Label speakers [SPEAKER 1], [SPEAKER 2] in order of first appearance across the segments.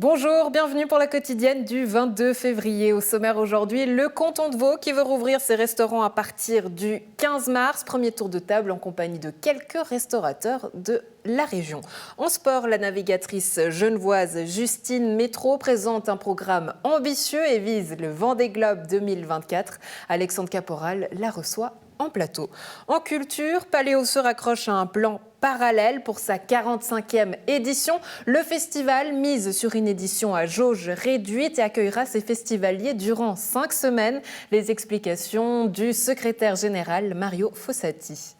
[SPEAKER 1] Bonjour, bienvenue pour la quotidienne du 22 février. Au sommaire aujourd'hui, le canton de Vaud qui veut rouvrir ses restaurants à partir du 15 mars. Premier tour de table en compagnie de quelques restaurateurs de la région. En sport, la navigatrice genevoise Justine Métro présente un programme ambitieux et vise le Vendée Globe 2024. Alexandre Caporal la reçoit en plateau. En culture, Paléo se raccroche à un plan parallèle pour sa 45e édition. Le festival mise sur une édition à jauge réduite et accueillera ses festivaliers durant 5 semaines. Les explications du secrétaire général Mario Fossati.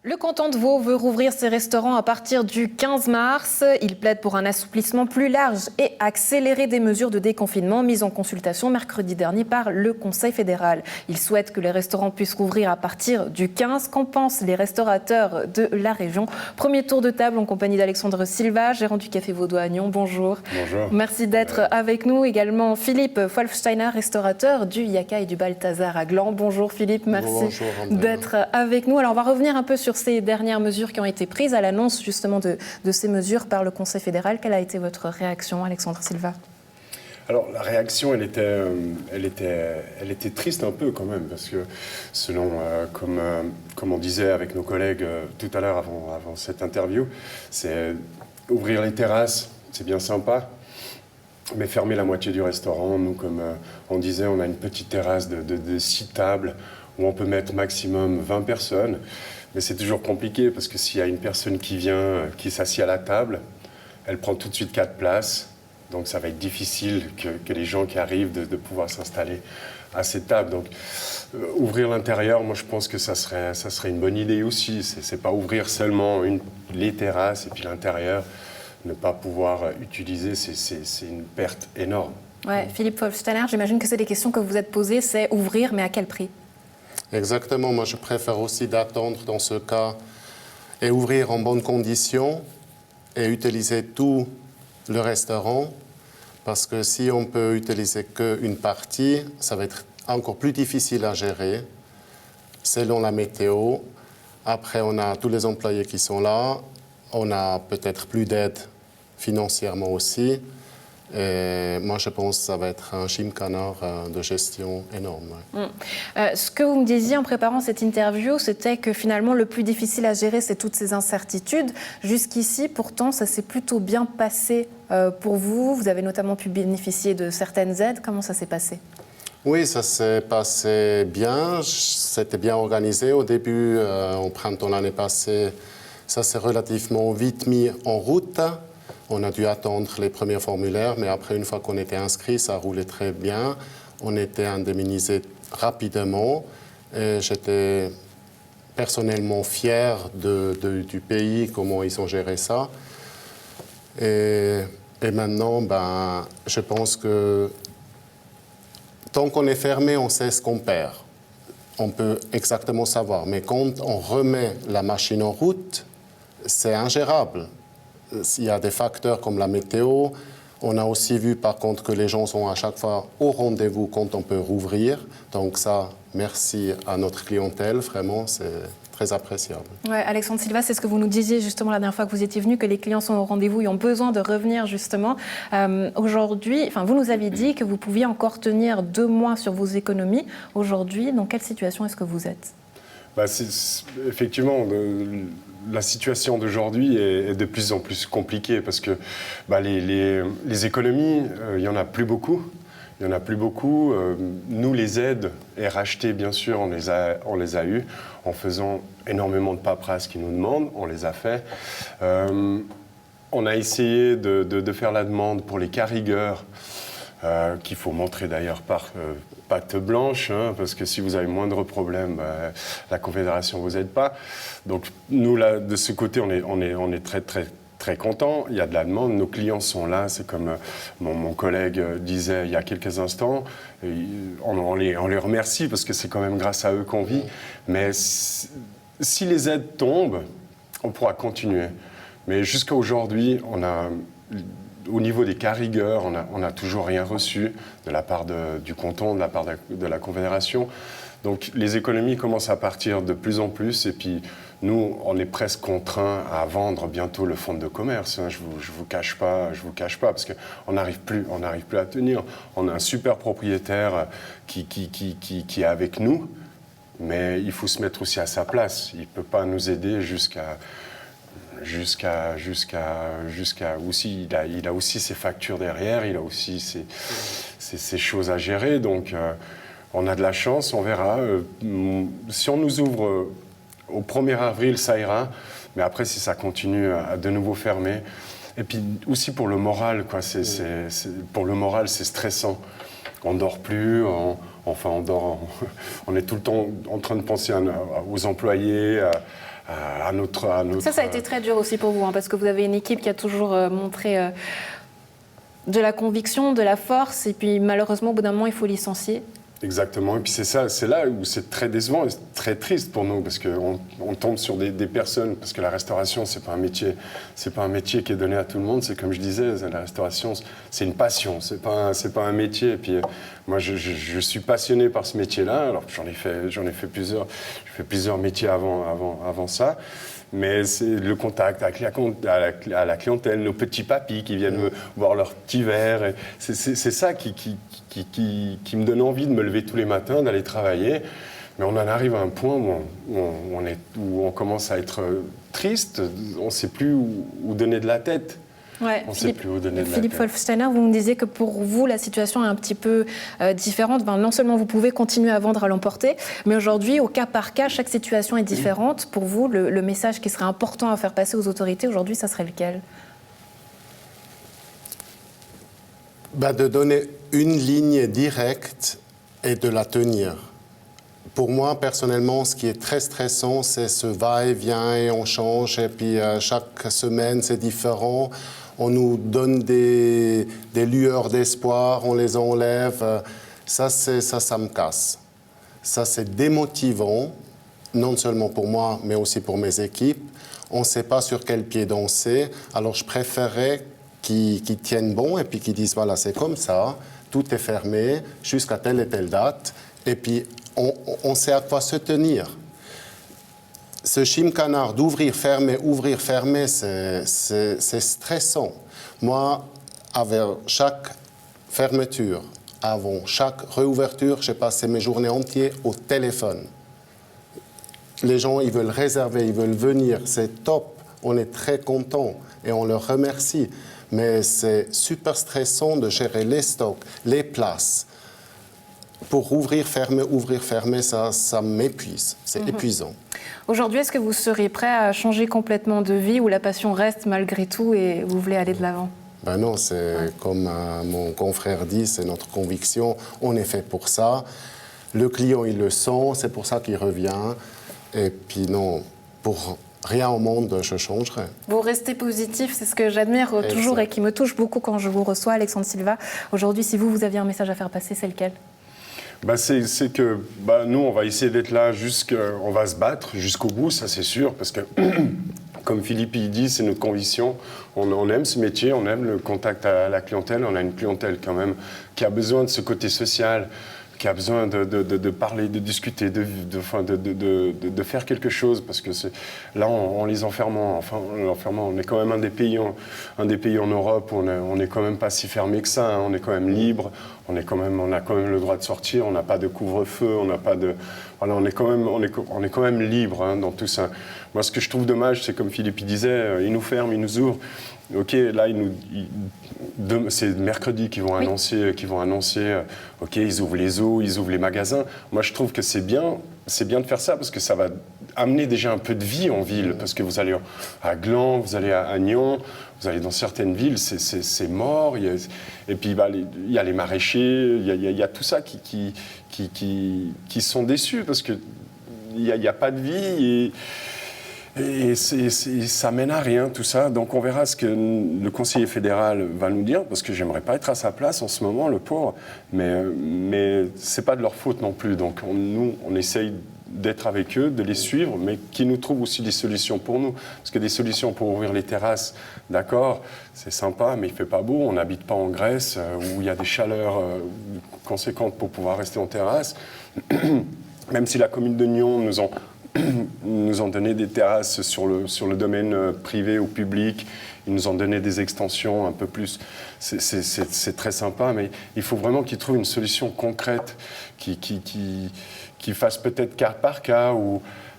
[SPEAKER 1] Le canton de Vaud veut rouvrir ses restaurants à partir du 15 mars. Il plaide pour un assouplissement plus large et accéléré des mesures de déconfinement mises en consultation mercredi dernier par le Conseil fédéral. Il souhaite que les restaurants puissent rouvrir à partir du 15. Qu'en pensent les restaurateurs de la région? Premier tour de table en compagnie d'Alexandre Silva, gérant du Café Vaudois à Nyon. Bonjour.
[SPEAKER 2] Bonjour.
[SPEAKER 1] Merci d'être avec nous. Également Philippe Wolfsteiner, restaurateur du Yaka et du Balthazar à Gland. Bonjour Philippe, merci d'être avec nous. Alors on va revenir un peu sur ces dernières mesures qui ont été prises à l'annonce justement de ces mesures par le Conseil fédéral. Quelle a été votre réaction, Alexandre Silva?
[SPEAKER 2] Alors la réaction, elle était triste un peu quand même, parce que selon, comme on disait avec nos collègues tout à l'heure avant cette interview, c'est ouvrir les terrasses, c'est bien sympa, mais fermer la moitié du restaurant. Nous, comme on disait, on a une petite terrasse de 6 tables où on peut mettre maximum 20 personnes. Mais c'est toujours compliqué parce que s'il y a une personne qui vient, qui s'assied à la table, elle prend tout de suite 4 places. Donc ça va être difficile que les gens qui arrivent de pouvoir s'installer à cette table. Donc ouvrir l'intérieur, moi je pense que ça serait une bonne idée aussi. C'est pas ouvrir seulement les terrasses et puis l'intérieur, ne pas pouvoir utiliser, c'est une perte énorme.
[SPEAKER 1] Ouais, Philippe Wolfsteiner, j'imagine que c'est des questions que vous êtes posées, c'est ouvrir, mais à quel prix?
[SPEAKER 3] Exactement, moi je préfère aussi d'attendre dans ce cas et ouvrir en bonnes conditions et utiliser tout le restaurant, parce que si on peut utiliser qu'une partie, ça va être encore plus difficile à gérer selon la météo. Après, on a tous les employés qui sont là, on a peut-être plus d'aide financièrement aussi. Et moi, je pense que ça va être un chimcanard de gestion énorme.
[SPEAKER 1] Ce que vous me disiez en préparant cette interview, c'était que finalement, le plus difficile à gérer, c'est toutes ces incertitudes. Jusqu'ici, pourtant, ça s'est plutôt bien passé pour vous. Vous avez notamment pu bénéficier de certaines aides. Comment ça s'est passé?
[SPEAKER 3] Oui, ça s'est passé bien. C'était bien organisé. Au début, au printemps l'année passée, ça s'est relativement vite mis en route. On a dû attendre les premiers formulaires, mais après, une fois qu'on était inscrit, ça roulait très bien. On était indemnisé rapidement. Et j'étais personnellement fier du pays, comment ils ont géré ça. Et maintenant, je pense que tant qu'on est fermé, on sait ce qu'on perd. On peut exactement savoir. Mais quand on remet la machine en route, c'est ingérable. Il y a des facteurs comme la météo. On a aussi vu par contre que les gens sont à chaque fois au rendez-vous quand on peut rouvrir. Donc ça, merci à notre clientèle, vraiment, c'est très appréciable.
[SPEAKER 1] Ouais, Alexandre Silva, c'est ce que vous nous disiez justement la dernière fois que vous étiez venu, que les clients sont au rendez-vous et ont besoin de revenir justement. Aujourd'hui, vous nous aviez dit que vous pouviez encore tenir 2 mois sur vos économies. Aujourd'hui, dans quelle situation est-ce que vous êtes?
[SPEAKER 2] Effectivement, la situation d'aujourd'hui est de plus en plus compliquée parce que les économies, il n'y en a plus beaucoup. Il n'y en a plus beaucoup. Nous, les aides et racheter, bien sûr, on les a eues en faisant énormément de paperasse qu'ils nous demandent. On les a fait. On a essayé de faire la demande pour les carrigueurs, qu'il faut montrer d'ailleurs par patte blanche, parce que si vous avez moindre problème, la Confédération ne vous aide pas. Donc nous, là, de ce côté, on est très, très, très contents. Il y a de la demande, nos clients sont là. C'est comme mon collègue disait il y a quelques instants, on les remercie parce que c'est quand même grâce à eux qu'on vit. Mais si les aides tombent, on pourra continuer. Mais jusqu'à aujourd'hui, au niveau des cas rigueur, on n'a toujours rien reçu de la part du canton, de la part de la Confédération. Donc les économies commencent à partir de plus en plus et puis nous, on est presque contraints à vendre bientôt le fonds de commerce. Je vous cache pas, parce qu'on n'arrive plus à tenir. On a un super propriétaire qui est avec nous, mais il faut se mettre aussi à sa place. Il ne peut pas nous aider jusqu'à aussi, il a aussi ses factures derrière, il a aussi ses choses à gérer. Donc, on a de la chance, on verra. Si on nous ouvre au 1er avril, ça ira. Mais après, si ça continue à de nouveau fermer. Et puis aussi pour le moral, quoi. Pour le moral, c'est stressant. On ne dort plus, on est tout le temps en train de penser aux employés, à notre...
[SPEAKER 1] Ça a été très dur aussi pour vous, hein, parce que vous avez une équipe qui a toujours montré de la conviction, de la force, et puis malheureusement, au bout d'un moment, il faut licencier.
[SPEAKER 2] Exactement, et puis c'est là où c'est très décevant et très triste pour nous, parce qu'on tombe sur des personnes, parce que la restauration, c'est pas un métier qui est donné à tout le monde, c'est comme je disais, la restauration, c'est une passion, c'est pas un métier, et puis moi je suis passionné par ce métier-là, alors j'en ai fait plusieurs métiers avant ça. Mais c'est le contact avec à la clientèle, nos petits papis qui viennent me voir leur petit verre. C'est ça qui me donne envie de me lever tous les matins, d'aller travailler. Mais on en arrive à un point où on commence à être triste. On ne sait plus où donner de la tête.
[SPEAKER 1] Ouais,
[SPEAKER 2] on ne sait plus où donner de la tête.
[SPEAKER 1] Philippe Wolfsteiner, vous me disiez que pour vous, la situation est un petit peu différente. Enfin, non seulement vous pouvez continuer à vendre à l'emporter, mais aujourd'hui, au cas par cas, chaque situation est différente. Pour vous, le message qui serait important à faire passer aux autorités aujourd'hui, ça serait lequel ?
[SPEAKER 3] De donner une ligne directe et de la tenir. Pour moi, personnellement, ce qui est très stressant, c'est ce va-et-vient et on change. Et puis, chaque semaine, c'est différent. On nous donne des lueurs d'espoir, on les enlève. Ça me casse. Ça, c'est démotivant, non seulement pour moi, mais aussi pour mes équipes. On ne sait pas sur quel pied danser. Alors, je préférerais qu'ils tiennent bon et puis qu'ils disent, voilà, c'est comme ça, tout est fermé jusqu'à telle et telle date. Et puis, on sait à quoi se tenir. Ce chim-canard d'ouvrir, fermer, c'est stressant. Moi, avec chaque fermeture, avant chaque réouverture, j'ai passé mes journées entières au téléphone. Les gens, ils veulent réserver, ils veulent venir, c'est top. On est très contents et on leur remercie. Mais c'est super stressant de gérer les stocks, les places. Pour ouvrir, fermer, ça m'épuise. C'est épuisant.
[SPEAKER 1] Aujourd'hui, est-ce que vous seriez prêt à changer complètement de vie ou la passion reste malgré tout et vous voulez aller de l'avant ?
[SPEAKER 3] Non, c'est comme mon confrère dit, c'est notre conviction. On est fait pour ça. Le client, il le sent, c'est pour ça qu'il revient. Et puis non, pour rien au monde, je changerai.
[SPEAKER 1] Vous restez positif, c'est ce que j'admire toujours et qui me touche beaucoup quand je vous reçois, Alexandre Silva. Aujourd'hui, si vous aviez un message à faire passer, c'est lequel ?
[SPEAKER 2] C'est que nous, on va essayer d'être là, on va se battre jusqu'au bout, ça c'est sûr, parce que, comme Philippe il dit, c'est notre conviction. On aime ce métier, on aime le contact à la clientèle, on a une clientèle quand même qui a besoin de ce côté social, qui a besoin de parler, de discuter, de faire quelque chose, parce que là, en les enfermant, on est quand même un des pays en Europe où on n'est quand même pas si fermé que ça, hein, on est quand même libre, on a quand même le droit de sortir, on n'a pas de couvre-feu, on est quand même libre, hein, dans tout ça. Moi, ce que je trouve dommage, c'est comme Philippe disait, ils nous ferment, ils nous ouvrent. Ok, là, c'est mercredi qu'ils vont annoncer, ok, ils ouvrent les zoos, ils ouvrent les magasins. Moi, je trouve que c'est bien de faire ça parce que ça va amener déjà un peu de vie en ville. Parce que vous allez à Gland, vous allez à Agnon, vous allez dans certaines villes, c'est mort. Et puis, il y a les maraîchers, il y a tout ça qui sont déçus parce qu'il n'y a pas de vie. Et ça mène à rien, tout ça. Donc on verra ce que le conseiller fédéral va nous dire, parce que j'aimerais pas être à sa place en ce moment, le pauvre. Mais c'est pas de leur faute non plus. Donc nous, on essaye d'être avec eux, de les suivre, mais qu'ils nous trouvent aussi des solutions pour nous. Parce que des solutions pour ouvrir les terrasses, d'accord, c'est sympa, mais il fait pas beau. On n'habite pas en Grèce, où il y a des chaleurs conséquentes pour pouvoir rester en terrasse. Même si la commune de Nyon nous ont donné des terrasses sur le domaine privé ou public, ils nous ont donné des extensions un peu plus. C'est très sympa, mais il faut vraiment qu'ils trouvent une solution concrète qui fasse peut-être cas par cas.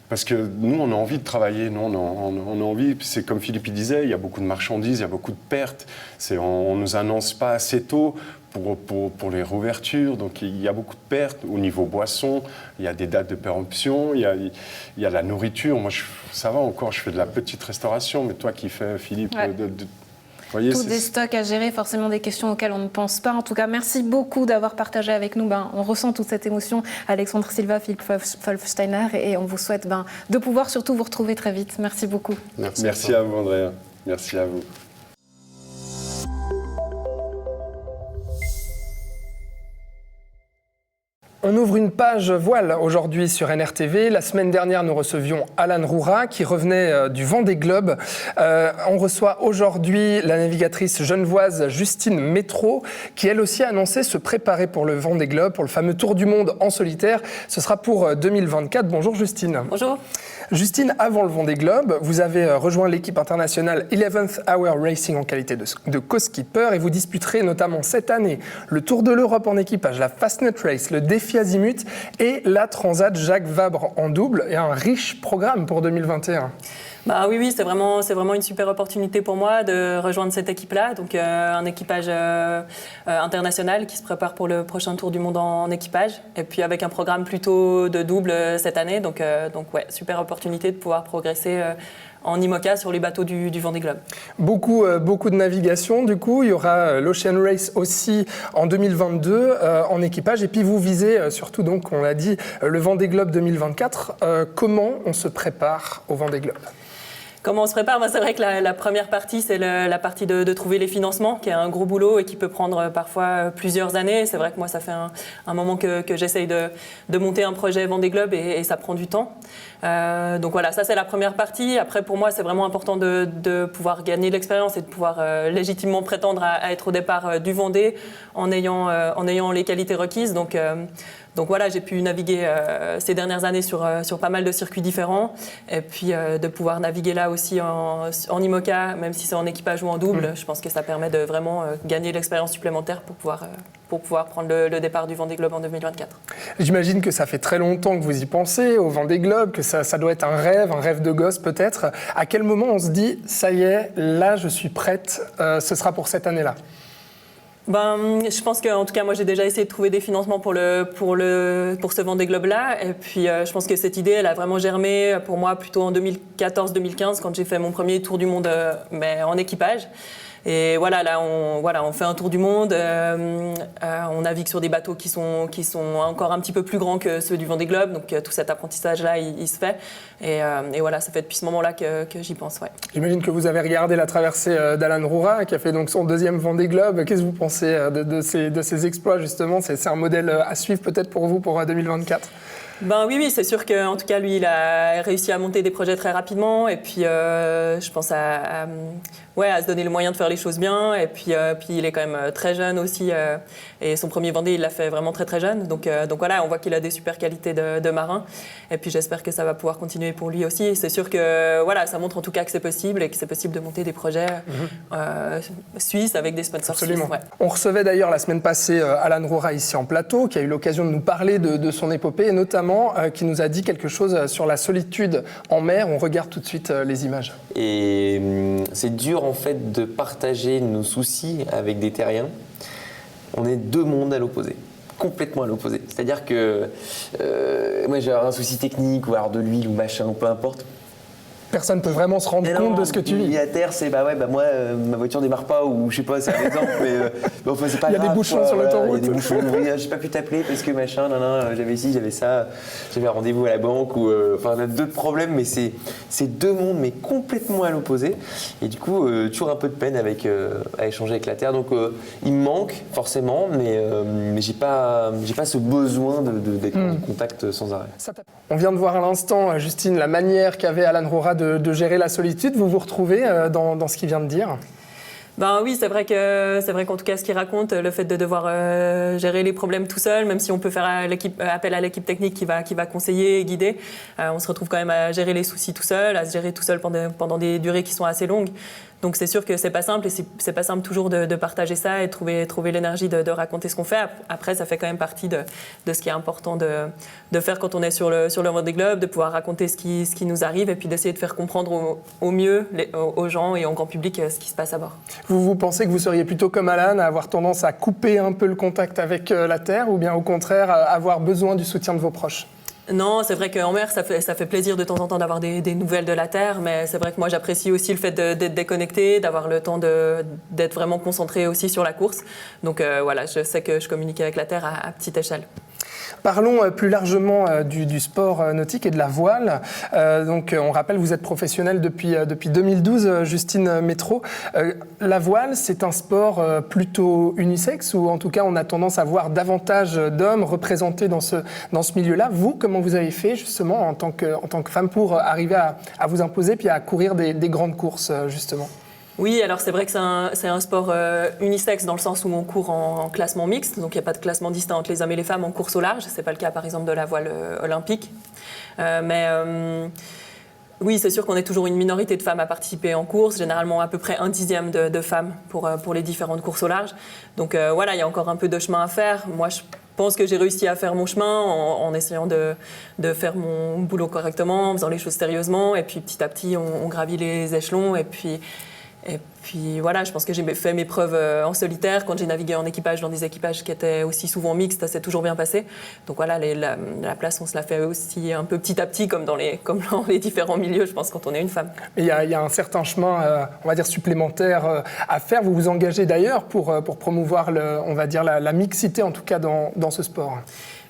[SPEAKER 2] Parce que nous, on a envie de travailler, nous, on a envie. C'est comme Philippe disait, il y a beaucoup de marchandises, il y a beaucoup de pertes. On ne nous annonce pas assez tôt pour les réouvertures. Donc il y a beaucoup de pertes au niveau boisson, il y a des dates de péremption, il y a la nourriture. Moi, ça va encore, je fais de la petite restauration, mais toi qui fais, Philippe,
[SPEAKER 1] ouais.
[SPEAKER 2] Voyez,
[SPEAKER 1] tous des stocks à gérer, forcément des questions auxquelles on ne pense pas. En tout cas, merci beaucoup d'avoir partagé avec nous. On ressent toute cette émotion, Alexandre Silva, Philippe Wolfsteiner, et on vous souhaite de pouvoir surtout vous retrouver très vite. Merci beaucoup.
[SPEAKER 2] Merci à vous, Andrea. Merci à vous.
[SPEAKER 4] On ouvre une page voile aujourd'hui sur NRTV. La semaine dernière, nous recevions Alan Roura qui revenait du Vendée Globe. On reçoit aujourd'hui la navigatrice genevoise Justine Métro qui elle aussi a annoncé se préparer pour le Vendée Globe, pour le fameux Tour du Monde en solitaire. Ce sera pour 2024. Bonjour Justine.
[SPEAKER 5] Bonjour.
[SPEAKER 4] Justine, avant le Vendée Globe, vous avez rejoint l'équipe internationale 11th Hour Racing en qualité de co-skipper et vous disputerez notamment cette année le Tour de l'Europe en équipage, la Fastnet Race, le défi Azimut et la Transat Jacques Vabre en double et un riche programme pour 2021.
[SPEAKER 5] Oui, c'est vraiment une super opportunité pour moi de rejoindre cette équipe-là. Donc un équipage international qui se prépare pour le prochain Tour du Monde en équipage. Et puis avec un programme plutôt de double cette année. Donc ouais, super opportunité de pouvoir progresser en IMOCA sur les bateaux du Vendée Globe. Beaucoup
[SPEAKER 4] de navigation du coup. Il y aura l'Ocean Race aussi en 2022 en équipage. Et puis vous visez surtout, donc, on l'a dit, le Vendée Globe 2024. Comment on se prépare au Vendée Globe ?
[SPEAKER 5] Comment on se prépare ? C'est vrai que la première partie, c'est la partie de trouver les financements, qui est un gros boulot et qui peut prendre parfois plusieurs années. C'est vrai que moi, ça fait un moment que j'essaye de monter un projet Vendée Globe et ça prend du temps. Donc voilà, ça c'est la première partie. Après, pour moi, c'est vraiment important de pouvoir gagner de l'expérience et de pouvoir légitimement prétendre à être au départ du Vendée en ayant les qualités requises. Donc voilà, j'ai pu naviguer ces dernières années sur pas mal de circuits différents et puis de pouvoir naviguer là aussi en IMOCA, même si c'est en équipage ou en double, je pense que ça permet de vraiment gagner de l'expérience supplémentaire pour pouvoir prendre le départ du Vendée Globe en 2024.
[SPEAKER 4] J'imagine que ça fait très longtemps que vous y pensez au Vendée Globe, que ça doit être un rêve de gosse peut-être. À quel moment on se dit, ça y est, là je suis prête, ce sera pour cette année-là ?
[SPEAKER 5] Je pense qu'en tout cas, moi, j'ai déjà essayé de trouver des financements pour ce Vendée Globe-là. Et puis, je pense que cette idée, elle a vraiment germé pour moi plutôt en 2014-2015, quand j'ai fait mon premier tour du monde mais en équipage. Et voilà, là, on fait un tour du monde. On navigue sur des bateaux qui sont encore un petit peu plus grands que ceux du Vendée Globe. Donc, tout cet apprentissage-là, il se fait. Et voilà, ça fait depuis ce moment-là que j'y pense. Ouais.
[SPEAKER 4] J'imagine que vous avez regardé la traversée d'Alan Roura, qui a fait donc son deuxième Vendée Globe. Qu'est-ce que vous pensez de ces exploits, justement ? C'est un modèle à suivre peut-être pour vous pour 2024 ?
[SPEAKER 5] Oui, c'est sûr qu'en tout cas, lui, il a réussi à monter des projets très rapidement. Et puis, je pense à se donner le moyen de faire les choses bien. Et puis il est quand même très jeune aussi. Et son premier Vendée, il l'a fait vraiment très, très jeune. Donc voilà, on voit qu'il a des super qualités de marin. Et puis, j'espère que ça va pouvoir continuer pour lui aussi. Et c'est sûr que voilà, ça montre en tout cas que c'est possible et que c'est possible de monter des projets suisses avec des sponsors suisses. Ouais.
[SPEAKER 4] On recevait d'ailleurs la semaine passée Alan Roura ici en plateau, qui a eu l'occasion de nous parler de son épopée et notamment qui nous a dit quelque chose sur la solitude en mer. On regarde tout de suite les images.
[SPEAKER 6] Et c'est dur en fait de partager nos soucis avec des terriens. On est deux mondes à l'opposé, complètement à l'opposé. C'est-à-dire que moi j'ai un souci technique ou alors de l'huile ou machin ou peu importe.
[SPEAKER 4] personne ne peut vraiment se rendre compte de ce que tu vis.
[SPEAKER 6] Et à terre, c'est moi, ma voiture démarre pas, ou je sais pas, c'est un exemple, mais enfin, c'est pas grave.
[SPEAKER 4] Il y a des bouchons sur l'autoroute.
[SPEAKER 6] Il y a des bouchons, oui, j'ai pas pu t'appeler parce que machin, j'avais ci, j'avais ça, j'avais un rendez-vous à la banque, ou on a d'autres problèmes, mais c'est deux mondes, mais complètement à l'opposé. Et du coup, toujours un peu de peine à échanger avec la terre. Donc, il me manque forcément, mais j'ai pas ce besoin d'être en contact sans arrêt.
[SPEAKER 4] On vient de voir à l'instant, Justine, la manière qu'avait Alan Roura de gérer la solitude. Vous vous retrouvez dans ce qu'il vient de dire ?
[SPEAKER 5] Ben oui, c'est vrai qu'en tout cas, ce qu'il raconte, le fait de devoir gérer les problèmes tout seul, même si on peut faire appel à l'équipe technique qui va conseiller, guider, on se retrouve quand même à gérer les soucis tout seul, à se gérer tout seul pendant des durées qui sont assez longues. Donc c'est sûr que c'est pas simple, et c'est pas simple toujours de partager ça et de trouver l'énergie de raconter ce qu'on fait. Après, ça fait quand même partie de ce qui est important de faire quand on est sur le Vendée Globe, de pouvoir raconter ce qui nous arrive, et puis d'essayer de faire comprendre au mieux aux gens et au grand public ce qui se passe à bord.
[SPEAKER 4] Vous pensez que vous seriez plutôt comme Alan, à avoir tendance à couper un peu le contact avec la Terre, ou bien au contraire avoir besoin du soutien de vos proches ?
[SPEAKER 5] Non, c'est vrai qu'en mer, ça fait plaisir de temps en temps d'avoir des nouvelles de la Terre, mais c'est vrai que moi, j'apprécie aussi le fait d'être déconnecté, d'avoir le temps d'être vraiment concentré aussi sur la course. Donc voilà, je sais que je communique avec la Terre à petite échelle.
[SPEAKER 4] Parlons plus largement du sport nautique et de la voile. Donc, on rappelle, vous êtes professionnelle depuis 2012, Justine Métraux. La voile, c'est un sport plutôt unisexe, ou en tout cas, on a tendance à voir davantage d'hommes représentés dans ce milieu-là. Vous, comment vous avez fait justement en tant que femme pour arriver à vous imposer puis à courir des grandes courses, justement ?
[SPEAKER 5] Oui, alors c'est vrai que c'est un sport unisexe dans le sens où on court en classement mixte, donc il n'y a pas de classement distinct entre les hommes et les femmes en course au large. C'est pas le cas par exemple de la voile olympique. Oui, c'est sûr qu'on est toujours une minorité de femmes à participer en course, généralement à peu près 1/10 de femmes pour les différentes courses au large. Donc voilà, il y a encore un peu de chemin à faire. Moi, je pense que j'ai réussi à faire mon chemin en essayant de faire mon boulot correctement, en faisant les choses sérieusement, et puis petit à petit, on gravit les échelons, et puis voilà, je pense que j'ai fait mes preuves en solitaire. Quand j'ai navigué en équipage, dans des équipages qui étaient aussi souvent mixtes, ça s'est toujours bien passé. Donc voilà, la place, on se la fait aussi un peu petit à petit, comme dans les différents milieux, je pense, quand on est une femme.
[SPEAKER 4] Il y a un certain chemin, on va dire, supplémentaire à faire. Vous vous engagez d'ailleurs pour promouvoir, on va dire, la mixité, en tout cas, dans ce sport.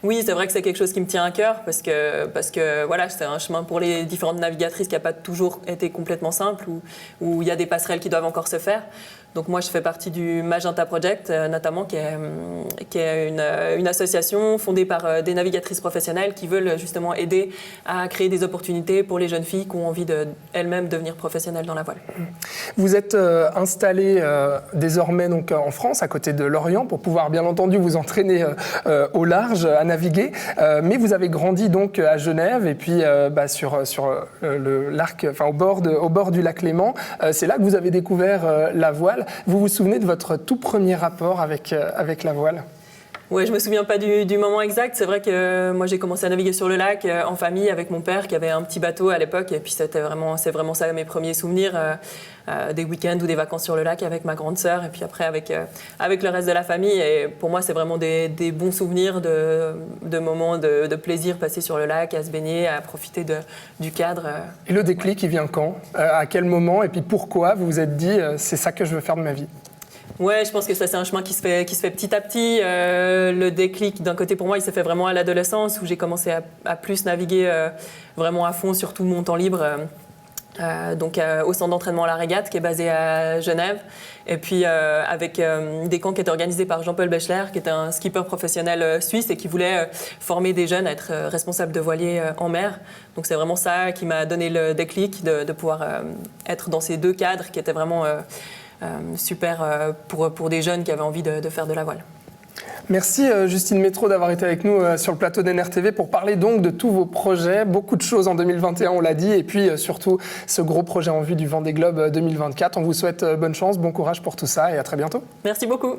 [SPEAKER 5] Oui, c'est vrai que c'est quelque chose qui me tient à cœur parce que voilà, c'est un chemin pour les différentes navigatrices qui n'a pas toujours été complètement simple, où il y a des passerelles qui doivent encore se faire. Donc moi, je fais partie du Magenta Project, notamment, qui est une association fondée par des navigatrices professionnelles qui veulent justement aider à créer des opportunités pour les jeunes filles qui ont envie elles-mêmes devenir professionnelles dans la voile.
[SPEAKER 4] Vous êtes installée désormais donc, en France, à côté de Lorient, pour pouvoir bien entendu vous entraîner au large, à naviguer. Mais vous avez grandi donc à Genève, et puis sur l'arc, enfin au bord du lac Léman. C'est là que vous avez découvert la voile. Vous vous souvenez de votre tout premier rapport avec la voile ?
[SPEAKER 5] Oui, je me souviens pas du moment exact. C'est vrai que moi j'ai commencé à naviguer sur le lac en famille avec mon père qui avait un petit bateau à l'époque, et puis c'est vraiment ça mes premiers souvenirs, des week-ends ou des vacances sur le lac avec ma grande sœur, et puis après avec le reste de la famille. Et pour moi c'est vraiment des bons souvenirs de moments de plaisir passés sur le lac, à se baigner, à profiter du cadre.
[SPEAKER 4] Et le déclic, il vient quand ? À quel moment ? Et puis pourquoi vous vous êtes dit c'est ça que je veux faire de ma vie ?
[SPEAKER 5] Ouais, je pense que ça c'est un chemin qui se fait petit à petit. Le déclic, d'un côté pour moi, il s'est fait vraiment à l'adolescence, où j'ai commencé à plus naviguer vraiment à fond sur tout mon temps libre. Donc au centre d'entraînement à la Régate, qui est basé à Genève, et puis avec des camps qui étaient organisés par Jean-Paul Bechler, qui est un skipper professionnel suisse et qui voulait former des jeunes à être responsables de voiliers en mer. Donc c'est vraiment ça qui m'a donné le déclic de pouvoir être dans ces deux cadres qui étaient vraiment super pour des jeunes qui avaient envie de faire de la voile.
[SPEAKER 4] Merci Justine Métraux d'avoir été avec nous sur le plateau d'NRTV pour parler donc de tous vos projets. Beaucoup de choses en 2021, on l'a dit, et puis surtout ce gros projet en vue du Vendée Globe 2024. On vous souhaite bonne chance, bon courage pour tout ça, et à très bientôt.
[SPEAKER 5] Merci beaucoup.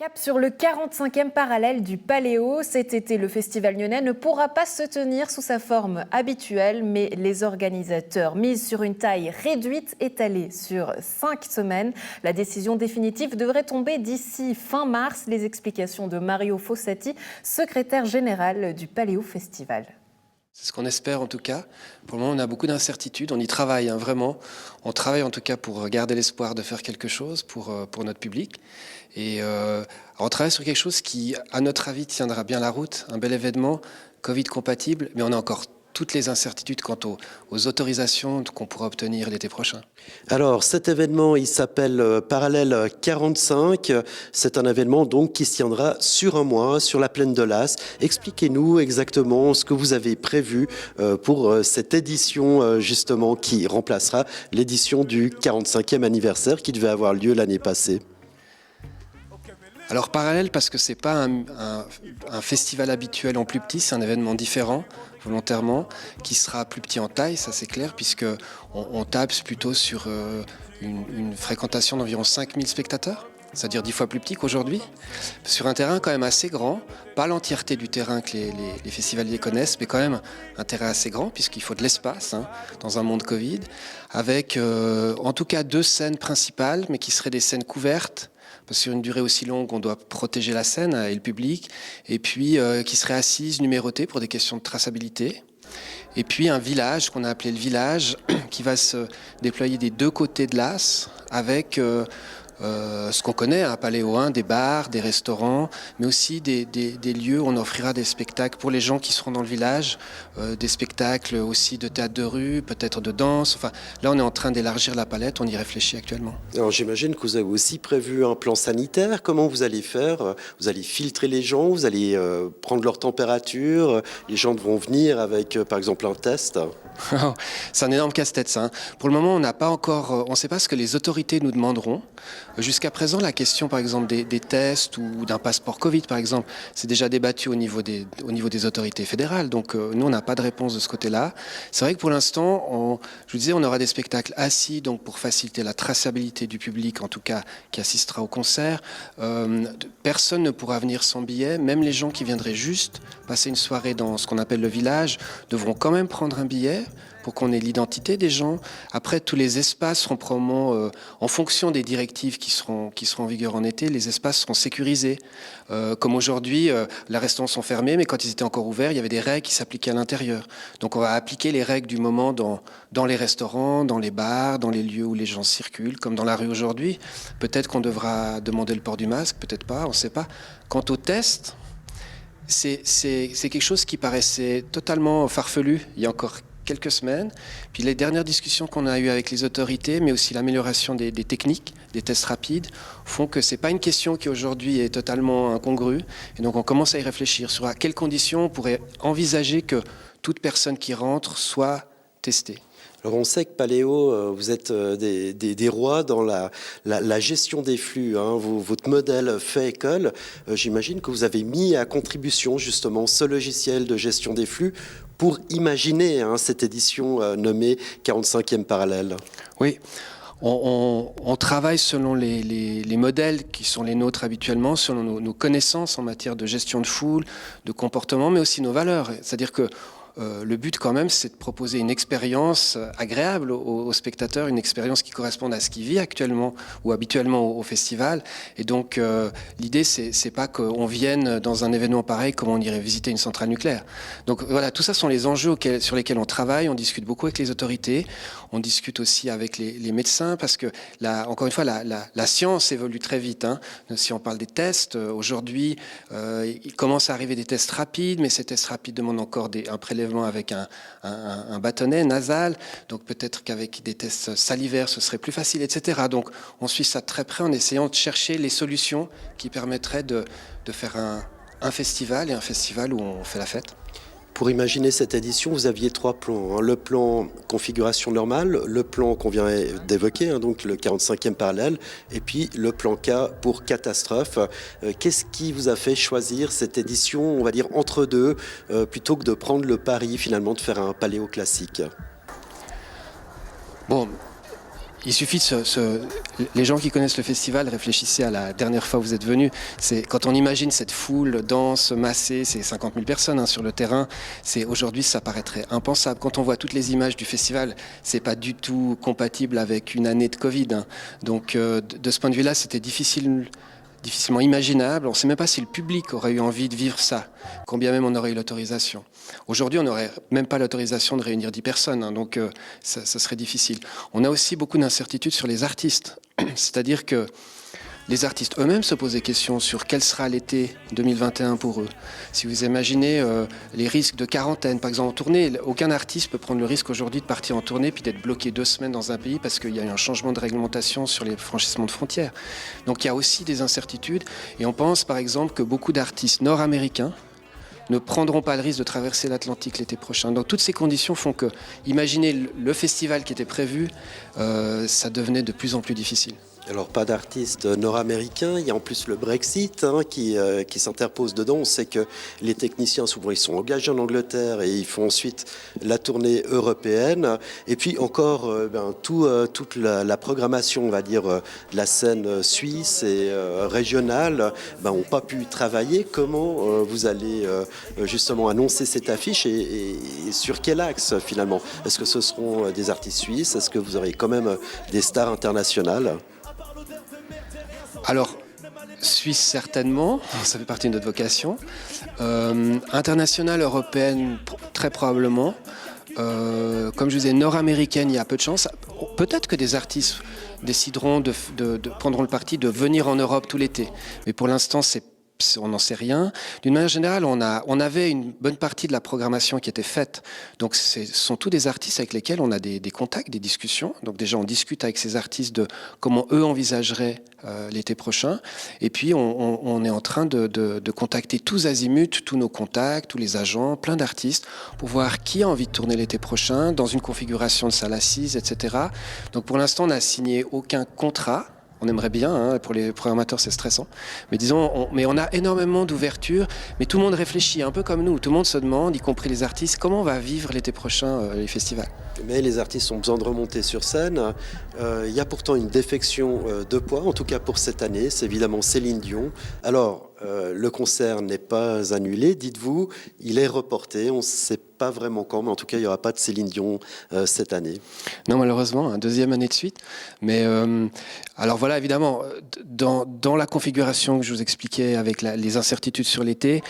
[SPEAKER 1] Cap sur le 45e parallèle du Paléo. Cet été, le Festival lyonnais ne pourra pas se tenir sous sa forme habituelle, mais les organisateurs misent sur une taille réduite étalée sur 5 semaines. La décision définitive devrait tomber d'ici fin mars. Les explications de Mario Fossati, secrétaire général du Paléo Festival.
[SPEAKER 7] C'est ce qu'on espère en tout cas. Pour le moment, on a beaucoup d'incertitudes. On y travaille vraiment. On travaille en tout cas pour garder l'espoir de faire quelque chose pour notre public. Et on travaille sur quelque chose qui, à notre avis, tiendra bien la route. Un bel événement, Covid compatible, mais on a encore toutes les incertitudes quant aux autorisations qu'on pourra obtenir l'été prochain.
[SPEAKER 8] Alors cet événement, il s'appelle Parallèle 45. C'est un événement donc qui se tiendra sur un mois sur la plaine de Las. Expliquez-nous exactement ce que vous avez prévu pour cette édition justement qui remplacera l'édition du 45e anniversaire qui devait avoir lieu l'année passée.
[SPEAKER 7] Alors parallèle parce que c'est pas un festival habituel en plus petit, c'est un événement différent volontairement qui sera plus petit en taille, ça c'est clair, puisque on tape plutôt sur une fréquentation d'environ 5000 spectateurs, c'est-à-dire 10 fois plus petit qu'aujourd'hui, sur un terrain quand même assez grand, pas l'entièreté du terrain que les festivaliers connaissent, mais quand même un terrain assez grand puisqu'il faut de l'espace dans un monde Covid, avec en tout cas 2 scènes principales, mais qui seraient des scènes couvertes. Parce que sur une durée aussi longue, on doit protéger la scène et le public, et puis qui serait assise, numérotée pour des questions de traçabilité. Et puis un village qu'on a appelé le village, qui va se déployer des 2 côtés de l'As, avec ce qu'on connaît, un Paléo 1, des bars, des restaurants, mais aussi des lieux où on offrira des spectacles pour les gens qui seront dans le village, des spectacles aussi de théâtre de rue, peut-être de danse. Enfin, là, on est en train d'élargir la palette, on y réfléchit actuellement.
[SPEAKER 8] Alors j'imagine que vous avez aussi prévu un plan sanitaire. Comment vous allez faire? Vous allez filtrer les gens, vous allez prendre leur température, les gens devront venir avec par exemple un test.
[SPEAKER 7] C'est un énorme casse-tête ça. Pour le moment, on n'a pas encore, on ne sait pas ce que les autorités nous demanderont. Jusqu'à présent, la question, par exemple, des tests ou d'un passeport Covid, par exemple, c'est déjà débattu au niveau des autorités fédérales. Donc, nous, on n'a pas de réponse de ce côté-là. C'est vrai que pour l'instant, je vous disais, on aura des spectacles assis, donc pour faciliter la traçabilité du public, en tout cas, qui assistera au concert. Personne ne pourra venir sans billet. Même les gens qui viendraient juste passer une soirée dans ce qu'on appelle le village devront quand même prendre un billet pour qu'on ait l'identité des gens. Après, tous les espaces seront probablement, en fonction des directives qui seront en vigueur en été, les espaces seront sécurisés. Comme aujourd'hui, les restaurants sont fermés, mais quand ils étaient encore ouverts, il y avait des règles qui s'appliquaient à l'intérieur. Donc on va appliquer les règles du moment dans les restaurants, dans les bars, dans les lieux où les gens circulent, comme dans la rue aujourd'hui. Peut-être qu'on devra demander le port du masque, peut-être pas, on ne sait pas. Quant au test, c'est quelque chose qui paraissait totalement farfelu il y a encore quelques semaines. Puis les dernières discussions qu'on a eues avec les autorités, mais aussi l'amélioration des techniques, des tests rapides, font que c'est pas une question qui aujourd'hui est totalement incongrue. Et donc on commence à y réfléchir sur à quelles conditions on pourrait envisager que toute personne qui rentre soit testée.
[SPEAKER 8] Alors on sait que Paléo, vous êtes des rois dans la gestion des flux. Votre modèle fait école. J'imagine que vous avez mis à contribution justement ce logiciel de gestion des flux pour imaginer cette édition nommée 45e parallèle.
[SPEAKER 7] Oui. On travaille selon les modèles qui sont les nôtres habituellement, selon nos connaissances en matière de gestion de foule, de comportement, mais aussi nos valeurs. C'est-à-dire que le but quand même, c'est de proposer une expérience agréable aux spectateurs, une expérience qui corresponde à ce qu'il vit actuellement ou habituellement au festival. Et donc l'idée, c'est pas qu'on vienne dans un événement pareil comme on irait visiter une centrale nucléaire. Donc voilà, tout ça sont les enjeux sur lesquels on travaille. On discute beaucoup avec les autorités, on discute aussi avec les médecins parce que encore une fois, la science évolue très vite. Si on parle des tests, aujourd'hui, il commence à arriver des tests rapides, mais ces tests rapides demandent encore un prélèvement avec un bâtonnet nasal, donc peut-être qu'avec des tests salivaires ce serait plus facile, etc. Donc on suit ça très près en essayant de chercher les solutions qui permettraient de faire un festival, et un festival où on fait la fête.
[SPEAKER 8] Pour imaginer cette édition, vous aviez 3 plans. Le plan configuration normale, le plan qu'on vient d'évoquer, donc le 45e parallèle, et puis le plan K pour catastrophe. Qu'est-ce qui vous a fait choisir cette édition, on va dire, entre deux, plutôt que de prendre le pari finalement de faire un paléo classique ?
[SPEAKER 7] Bon, Il suffit les gens qui connaissent le festival, réfléchissez à la dernière fois où vous êtes venus. Quand on imagine cette foule dense, massée, c'est 50 000 personnes sur le terrain. Aujourd'hui, ça paraîtrait impensable. Quand on voit toutes les images du festival, c'est pas du tout compatible avec une année de Covid. Donc, de ce point de vue-là, c'était difficilement imaginable. On ne sait même pas si le public aurait eu envie de vivre ça, quand bien même on aurait eu l'autorisation. Aujourd'hui, on n'aurait même pas l'autorisation de réunir 10 personnes, donc ça serait difficile. On a aussi beaucoup d'incertitudes sur les artistes, c'est-à-dire que les artistes eux-mêmes se posent des questions sur quel sera l'été 2021 pour eux. Si vous imaginez les risques de quarantaine, par exemple en tournée, aucun artiste peut prendre le risque aujourd'hui de partir en tournée puis d'être bloqué 2 semaines dans un pays parce qu'il y a eu un changement de réglementation sur les franchissements de frontières. Donc il y a aussi des incertitudes et on pense par exemple que beaucoup d'artistes nord-américains ne prendront pas le risque de traverser l'Atlantique l'été prochain. Donc toutes ces conditions font que, imaginez le festival qui était prévu, ça devenait de plus en plus difficile.
[SPEAKER 8] Alors, pas d'artistes nord-américains, il y a en plus le Brexit qui s'interpose dedans. On sait que les techniciens, souvent, ils sont engagés en Angleterre et ils font ensuite la tournée européenne. Et puis encore, toute la programmation, on va dire, de la scène suisse et régionale, n'ont pas pu travailler. Comment vous allez justement annoncer cette affiche et sur quel axe, finalement? Est-ce que ce seront des artistes suisses? Est-ce que vous aurez quand même des stars internationales?
[SPEAKER 7] Alors, Suisse certainement, ça fait partie de notre vocation. Internationale, européenne, très probablement. Comme je vous disais, nord-américaine, il y a peu de chance. Peut-être que des artistes décideront prendront le parti de venir en Europe tout l'été. Mais pour l'instant, on n'en sait rien. D'une manière générale, on avait une bonne partie de la programmation qui était faite. Donc, ce sont tous des artistes avec lesquels on a des contacts, des discussions. Donc, déjà, on discute avec ces artistes de comment eux envisageraient l'été prochain. Et puis, on est en train de contacter tous azimuts, tous nos contacts, tous les agents, plein d'artistes, pour voir qui a envie de tourner l'été prochain, dans une configuration de salle assise, etc. Donc, pour l'instant, on n'a signé aucun contrat. On aimerait bien, pour les programmateurs c'est stressant, mais disons, on a énormément d'ouverture, mais tout le monde réfléchit, un peu comme nous, tout le monde se demande, y compris les artistes, comment on va vivre l'été prochain les festivals.
[SPEAKER 8] Mais les artistes ont besoin de remonter sur scène. Il y a pourtant une défection de poids, en tout cas pour cette année, c'est évidemment Céline Dion. Alors, le concert n'est pas annulé, dites-vous, il est reporté, on ne sait pas vraiment quand, mais en tout cas, il n'y aura pas de Céline Dion cette année.
[SPEAKER 7] Non, malheureusement, 2e année de suite. Mais alors voilà, évidemment, dans la configuration que je vous expliquais avec les incertitudes sur l'été,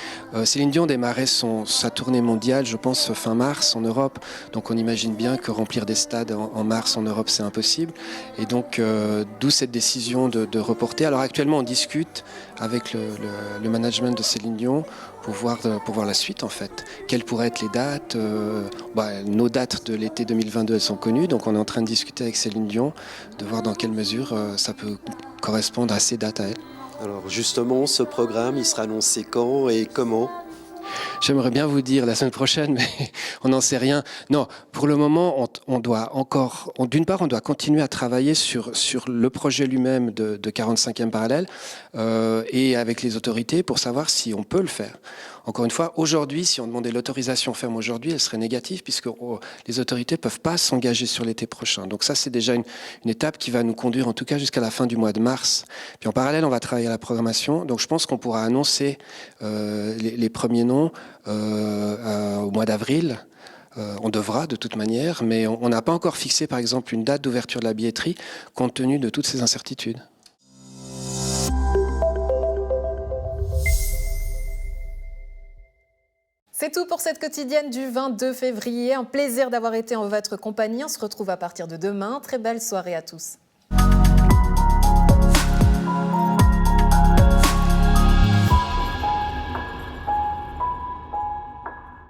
[SPEAKER 7] Céline Dion démarrait sa tournée mondiale, je pense, fin mars en Europe. Donc on imagine bien que remplir des stades en mars en Europe, c'est impossible. Et donc, d'où cette décision de reporter. Alors actuellement, on discute avec le management de Céline Dion pour voir la suite en fait. Quelles pourraient être les dates nos dates de l'été 2022, elles sont connues, donc on est en train de discuter avec Céline Dion, de voir dans quelle mesure ça peut correspondre à ces dates à elle.
[SPEAKER 8] Alors justement, ce programme, il sera annoncé quand et comment ?
[SPEAKER 7] J'aimerais bien vous dire la semaine prochaine, mais on n'en sait rien. Non, pour le moment, on doit d'une part, on doit continuer à travailler sur le projet lui-même de 45e parallèle et avec les autorités pour savoir si on peut le faire. Encore une fois, aujourd'hui, si on demandait l'autorisation ferme aujourd'hui, elle serait négative puisque les autorités ne peuvent pas s'engager sur l'été prochain. Donc ça, c'est déjà une étape qui va nous conduire en tout cas jusqu'à la fin du mois de mars. Puis en parallèle, on va travailler à la programmation. Donc je pense qu'on pourra annoncer les premiers noms au mois d'avril. On devra de toute manière, mais on n'a pas encore fixé par exemple une date d'ouverture de la billetterie compte tenu de toutes ces incertitudes.
[SPEAKER 1] C'est tout pour cette quotidienne du 22 février. Un plaisir d'avoir été en votre compagnie. On se retrouve à partir de demain. Très belle soirée à tous.